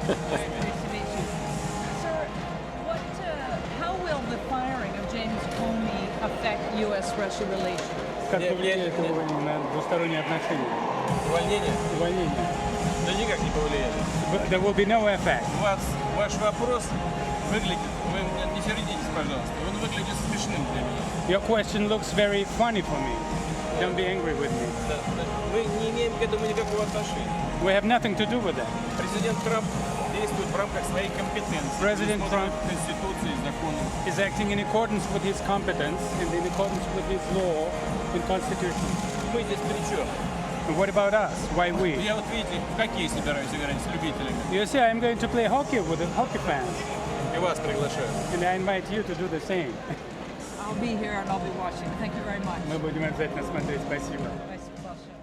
Nice to meet you. Sir, how will the firing of James Comey affect U.S.-Russia relations? Как повлияет это на двусторонние отношения? Увольнение? Увольнение. Да никак не повлияет. There will be no effect. Ваш вопрос выглядит, вы не сердитесь, пожалуйста, он выглядит смешным для меня. Your question looks very funny for me. Don't be angry with me. Мы не имеем к этому никакого отношения. We have nothing to do with that. Президент Трамп действует в рамках своей компетенции. President Trump Конституции и законов. is acting in accordance with his competence and in accordance with his law and constitution. Мы здесь при чем? And what about us? Why we? Я вот видите, в хоккей собираюсь играть с любителями. You see, I'm going to play hockey with the hockey fans, И вас приглашаю. and I invite you to do the same. I'll be here and I'll be watching. Thank you very much. Мы будем обязательно смотреть. Спасибо. Спасибо большое.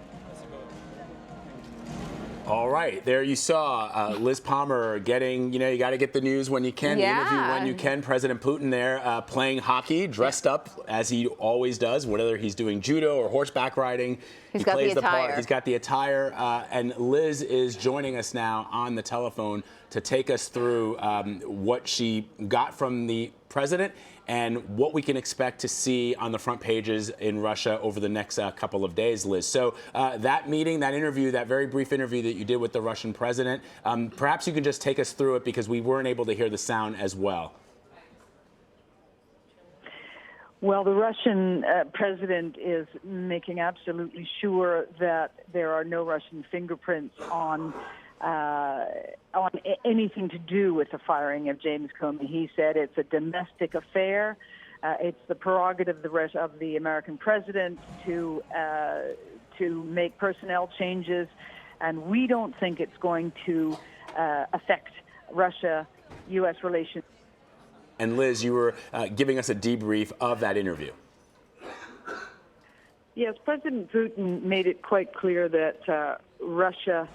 All right, there you saw Liz Palmer getting, you got to get the news when you can, the interview when you can. President Putin there playing hockey, dressed up as he always does, whether he's doing judo or horseback riding. He plays the part. He's got the attire. And Liz is joining us now on the telephone to take us through what she got from the president and what we can expect to see on the front pages in Russia over the next couple of days, Liz. So that meeting, that interview, that very brief interview that you did with the Russian president, perhaps you can just take us through it because we weren't able to hear the sound as well. Well, the Russian president is making absolutely sure that there are no Russian fingerprints on anything to do with the firing of James Comey. He said it's a domestic affair. It's the prerogative of the American president to make personnel changes, and we don't think it's going to affect Russia-U.S. relations. And Liz, you were giving us a debrief of that interview. Yes, President Putin made it quite clear that Russia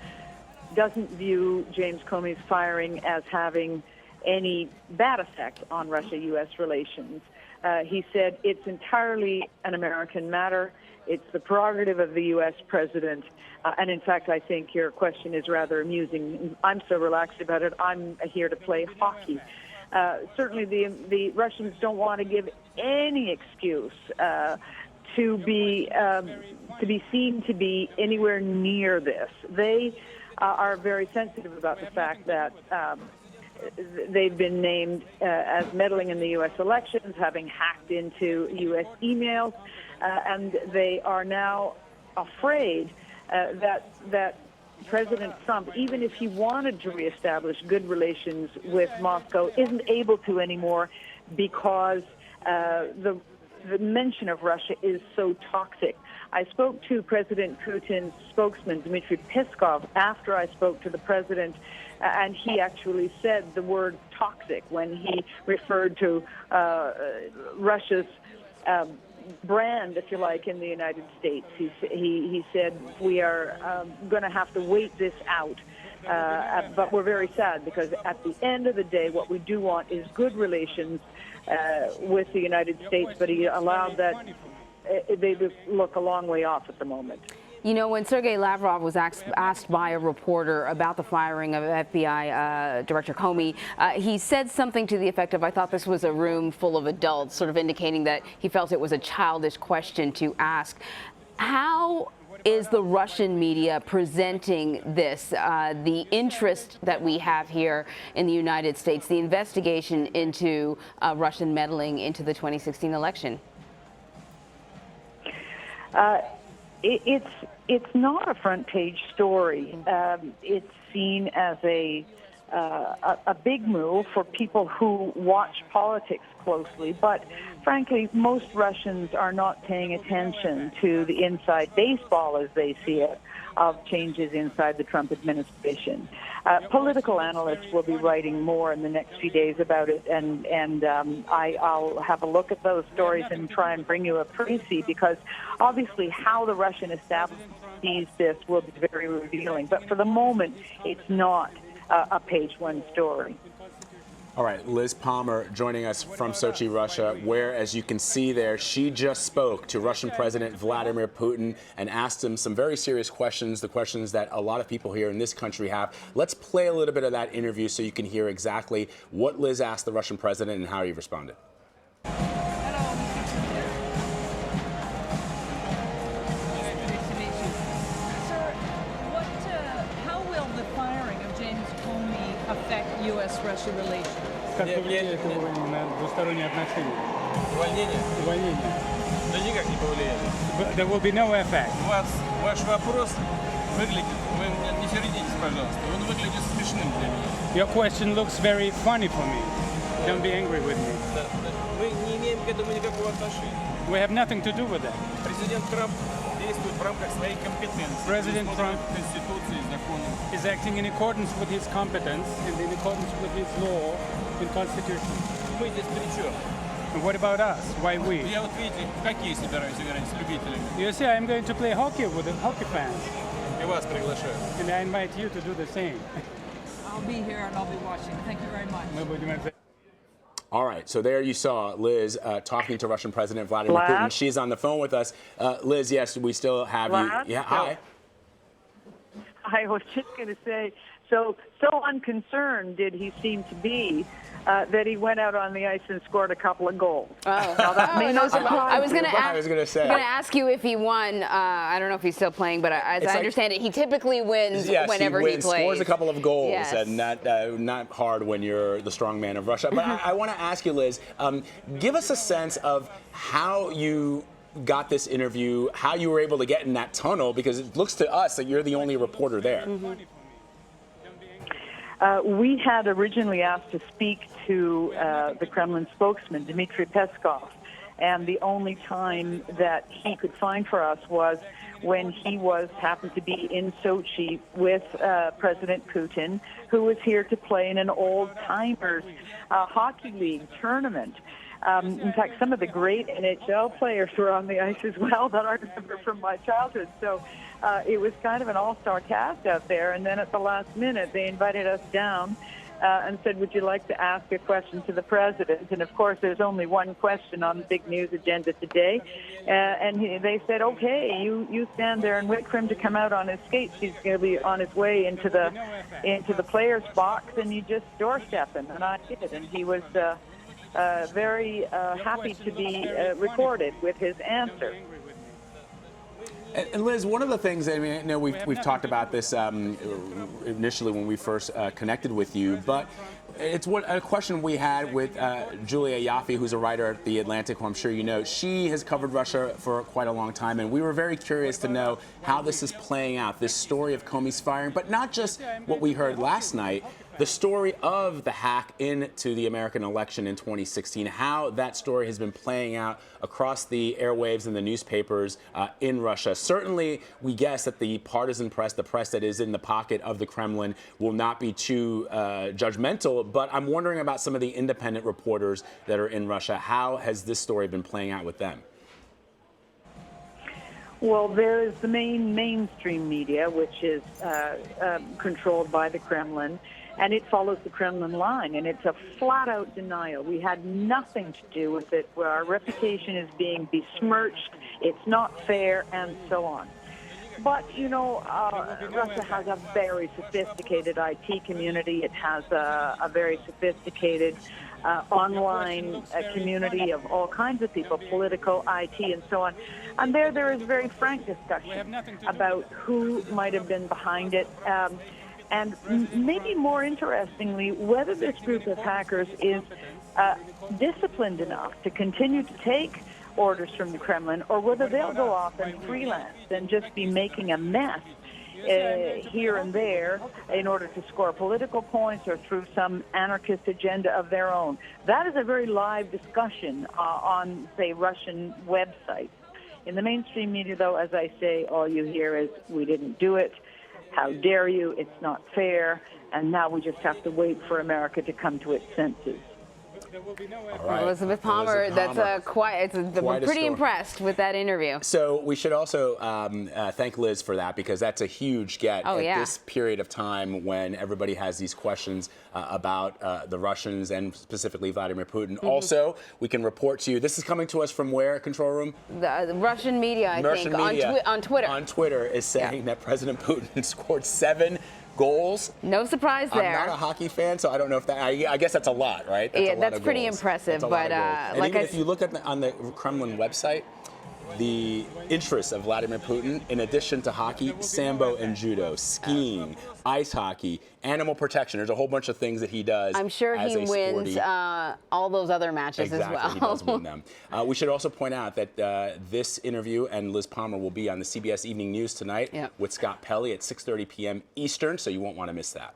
doesn't view James Comey's firing as having any bad effect on Russia-U.S. relations. He said it's entirely an American matter. It's the prerogative of the U.S. president. And in fact, I think your question is rather amusing. I'm so relaxed about it. I'm here to play hockey. Certainly the Russians don't want to give any excuse to be seen to be anywhere near this. They are very sensitive about the fact that they've been named as meddling in the U.S. elections, having hacked into U.S. emails, and they are now afraid that President Trump, even if he wanted to reestablish good relations with Moscow, isn't able to anymore because the mention of Russia is so toxic. I spoke to President Putin's spokesman, Dmitry Peskov, after I spoke to the president, and he actually said the word toxic when he referred to Russia's brand, if you like, in the United States. He said, we are going to have to wait this out. But we're very sad because at the end of the day, what we do want is good relations with the United States, but he allowed that they just look a long way off at the moment. You know, when Sergei Lavrov was asked by a reporter about the firing of FBI Director Comey, he said something to the effect of, I thought this was a room full of adults, sort of indicating that he felt it was a childish question to ask. How is the Russian media presenting this, the interest that we have here in the United States, the investigation into Russian meddling into the 2016 election? It's not a front page story. It's seen as a big move for people who watch politics closely. But frankly, most Russians are not paying attention to the inside baseball, as they see it, of changes inside the Trump administration. Political analysts will be writing more in the next few days about it, and I'll have a look at those stories and try and bring you a précis, because obviously how the Russian establishment sees this will be very revealing. But for the moment, it's not a page one story. All right, Liz Palmer joining us from Sochi, Russia, where, as you can see there, she just spoke to Russian President Vladimir Putin and asked him some very serious questions, the questions that a lot of people here in this country have. Let's play a little bit of that interview so you can hear exactly what Liz asked the Russian president and how he responded. Affect U.S.-Russia relations? Как повлияет это на двусторонние отношения? Увольнение? Увольнение. Да никак не повлияет. There will be no effect. Ваш вопрос выглядит, вы не сердитесь, пожалуйста, он выглядит смешным для меня. Your question looks very funny for me. Don't be angry with me. Мы не имеем к этому никакого отношения. We have nothing to do with that. Президент Трамп действует в рамках своей компетенции. President Trump Конституции, законов. is acting in accordance with his competence and in accordance with his law and constitution. Мы здесь при чем? And what about us? Why we? Я вот видите, в хоккей собираюсь играть с любителями. You see, I'm going to play hockey with the hockey fans, И вас приглашаю. and I invite you to do the same. I'll be here and I'll be watching. Thank you very much. Мы будем это. All right, so there you saw Liz talking to Russian President Vladimir Putin. She's on the phone with us. Liz, yes, we still have you. Yeah, hi. I was just going to say, so unconcerned did he seem to be that he went out on the ice and scored a couple of goals. Oh, Now, that may not surprise I was you. going to say. ask you if he won. I don't know if he's still playing, but as I understand it, he typically wins whenever he plays. Scores a couple of goals, yes. And not hard when you're the strong man of Russia. But I want to ask you, Liz, give us a sense of how you got this interview, how you were able to get in that tunnel, because it looks to us that you're the only reporter there. Mm-hmm. We had originally asked to speak to the Kremlin spokesman, Dmitry Peskov, and the only time that he could find for us was when he happened to be in Sochi with President Putin, who was here to play in an old-timers hockey league tournament. In fact, some of the great NHL players were on the ice as well that I remember from my childhood. So it was kind of an all-star cast out there. And then at the last minute, they invited us down and said, would you like to ask a question to the president? And, of course, there's only one question on the big news agenda today. And they said, okay, you stand there and wait for him to come out on his skates. He's going to be on his way into the player's box, and you just doorstep him. And I did. And he was very happy to be recorded with his answer. And Liz, one of the things, I mean, I know we've talked about this initially when we first connected with you, but it's a question we had with Julia Yaffe, who's a writer at The Atlantic, who I'm sure you know. She has covered Russia for quite a long time, and we were very curious to know how this is playing out, this story of Comey's firing, but not just what we heard last night, the story of the hack into the American election in 2016, how that story has been playing out across the airwaves and the newspapers in Russia. Certainly, we guess that the partisan press, the press that is in the pocket of the Kremlin, will not be too judgmental, but I'm wondering about some of the independent reporters that are in Russia. How has this story been playing out with them? Well, there is the mainstream media, which is controlled by the Kremlin, and it follows the Kremlin line, and it's a flat-out denial. We had nothing to do with it, where our reputation is being besmirched, it's not fair, and so on. But, you know, Russia has a very sophisticated IT community. It has a very sophisticated online community of all kinds of people, political, IT, and so on. And there is very frank discussion about who might have been behind it. And maybe more interestingly, whether this group of hackers is disciplined enough to continue to take orders from the Kremlin, or whether they'll go off and freelance and just be making a mess here and there in order to score political points or through some anarchist agenda of their own. That is a very live discussion on, say, Russian websites. In the mainstream media, though, as I say, all you hear is, we didn't do it. How dare you? It's not fair. And now we just have to wait for America to come to its senses. There will be no right. Elizabeth Palmer, Elizabeth Palmer. we're Quite a pretty story. impressed with that interview. So we should also thank Liz for that, because that's a huge get Oh, at yeah. this period of time when everybody has these questions about the Russians and specifically Vladimir Putin. Also, we can report to you, this is coming to us from where, Control Room? The Russian media, I Russian think, media on Twitter. On Twitter is saying that President Putin scored 7 goals. No surprise there. I'm not a hockey fan, so I don't know if that. I guess that's a lot, right? That's Yeah, a lot that's of pretty goals. impressive, That's a lot but, of goals. And like even I if you look at on the Kremlin website, the interests of Vladimir Putin, in addition to hockey, sambo and judo, skiing, ice hockey, animal protection. There's a whole bunch of things that he does. I'm sure as he a wins sporty- all those other matches Exactly, as well. he does win them. We should also point out that this interview and Liz Palmer will be on the CBS Evening News tonight Yep. with Scott Pelley at 6:30 p.m. Eastern, so you won't want to miss that.